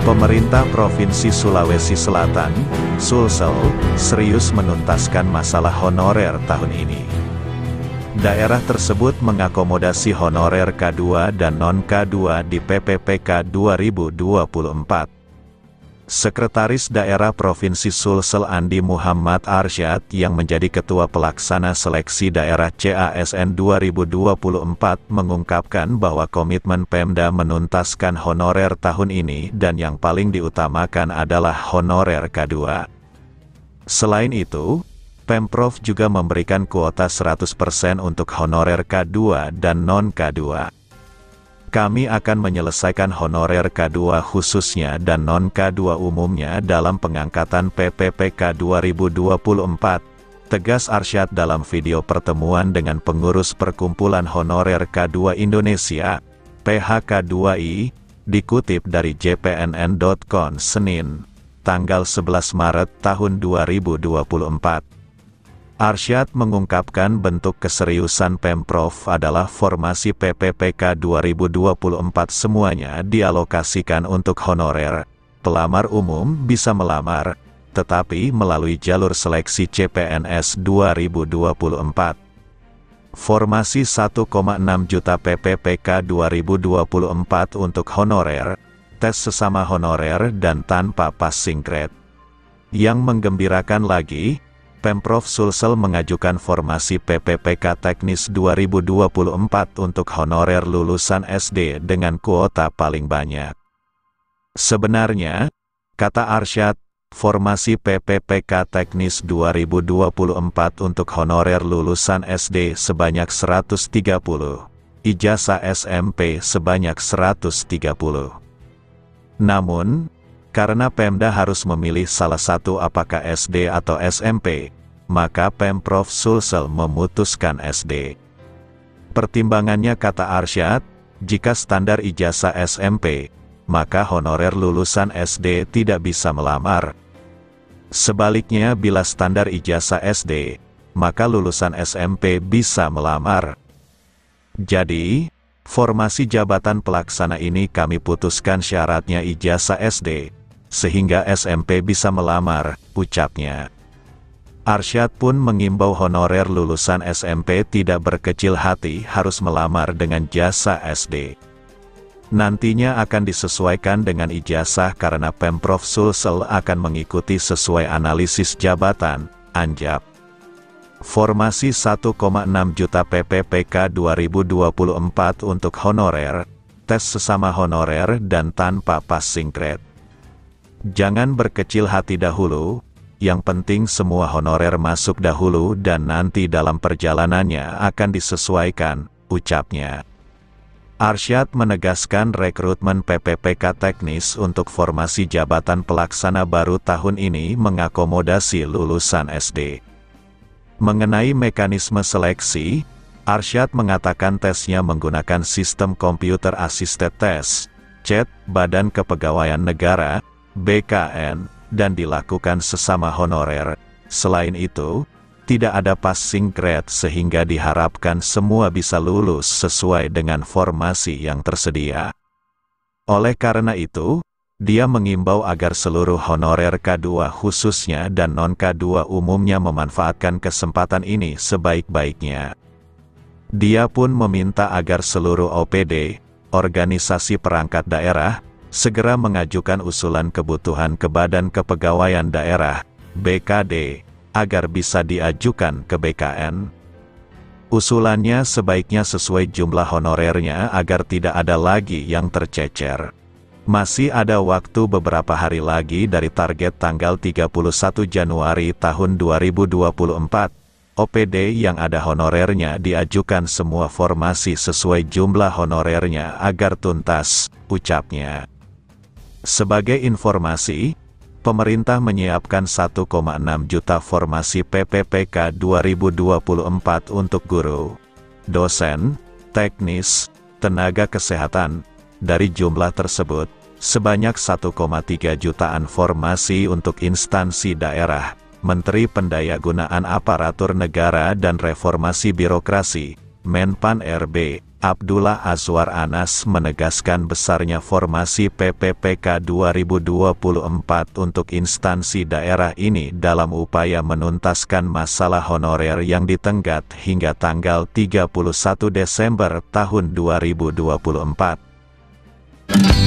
Pemerintah Provinsi Sulawesi Selatan, Sulsel, serius menuntaskan masalah honorer tahun ini. Daerah tersebut mengakomodasi honorer K2 dan non-K2 di PPPK 2024. Sekretaris Daerah Provinsi Sulsel Andi Muhammad Arsyad yang menjadi Ketua Pelaksana Seleksi Daerah CASN 2024 mengungkapkan bahwa komitmen Pemda menuntaskan honorer tahun ini dan yang paling diutamakan adalah honorer K2. Selain itu, Pemprov juga memberikan kuota 100% untuk honorer K2 dan non-K2. Kami akan menyelesaikan honorer K2 khususnya dan non-K2 umumnya dalam pengangkatan PPPK 2024, tegas Arsyad dalam video pertemuan dengan pengurus Perkumpulan Honorer K2 Indonesia, PHK2I, dikutip dari jpnn.com Senin, tanggal 11 Maret tahun 2024. Arsyad mengungkapkan bentuk keseriusan Pemprov adalah formasi PPPK 2024 semuanya dialokasikan untuk honorer. Pelamar umum bisa melamar, tetapi melalui jalur seleksi CPNS 2024. Formasi 1,6 juta PPPK 2024 untuk honorer, tes sesama honorer dan tanpa passing grade. Yang menggembirakan lagi, Pemprov Sulsel mengajukan formasi PPPK Teknis 2024 untuk honorer lulusan SD dengan kuota paling banyak. Sebenarnya, kata Arsyad, formasi PPPK Teknis 2024 untuk honorer lulusan SD sebanyak 130, ijazah SMP sebanyak 130. Namun, karena Pemda harus memilih salah satu apakah SD atau SMP, maka Pemprov Sulsel memutuskan SD. Pertimbangannya kata Arsyad, jika standar ijazah SMP, maka honorer lulusan SD tidak bisa melamar. Sebaliknya bila standar ijazah SD, maka lulusan SMP bisa melamar. Jadi, formasi jabatan pelaksana ini kami putuskan syaratnya ijazah SD, sehingga SMP bisa melamar, ucapnya. Arsyad pun mengimbau honorer lulusan SMP tidak berkecil hati harus melamar dengan jasa SD. Nantinya akan disesuaikan dengan ijazah karena Pemprov Sulsel akan mengikuti sesuai analisis jabatan, anjab. Formasi 1,6 juta PPPK 2024 untuk honorer, tes sesama honorer dan tanpa passing grade. Jangan berkecil hati dahulu, yang penting semua honorer masuk dahulu dan nanti dalam perjalanannya akan disesuaikan, ucapnya. Arsyad menegaskan rekrutmen PPPK Teknis untuk formasi jabatan pelaksana baru tahun ini mengakomodasi lulusan SD. Mengenai mekanisme seleksi, Arsyad mengatakan tesnya menggunakan sistem komputer assisted test, CAT, Badan Kepegawaian Negara, BKN, dan dilakukan sesama honorer. Selain itu, tidak ada passing grade sehingga diharapkan semua bisa lulus sesuai dengan formasi yang tersedia. Oleh karena itu, dia mengimbau agar seluruh honorer K2 khususnya dan non-K2 umumnya memanfaatkan kesempatan ini sebaik-baiknya. Dia pun meminta agar seluruh OPD, organisasi perangkat daerah, segera mengajukan usulan kebutuhan ke Badan Kepegawaian Daerah, BKD, agar bisa diajukan ke BKN. Usulannya sebaiknya sesuai jumlah honorernya agar tidak ada lagi yang tercecer. Masih ada waktu beberapa hari lagi dari target tanggal 31 Januari tahun 2024. OPD yang ada honorernya diajukan semua formasi sesuai jumlah honorernya agar tuntas, ucapnya. Sebagai informasi, pemerintah menyiapkan 1,6 juta formasi PPPK 2024 untuk guru, dosen, teknis, tenaga kesehatan. Dari jumlah tersebut, sebanyak 1,3 jutaan formasi untuk instansi daerah, Menteri Pendayagunaan Aparatur Negara dan Reformasi Birokrasi, Menpan RB, Abdullah Azwar Anas menegaskan besarnya formasi PPPK 2024 untuk instansi daerah ini dalam upaya menuntaskan masalah honorer yang ditenggat hingga tanggal 31 Desember tahun 2024.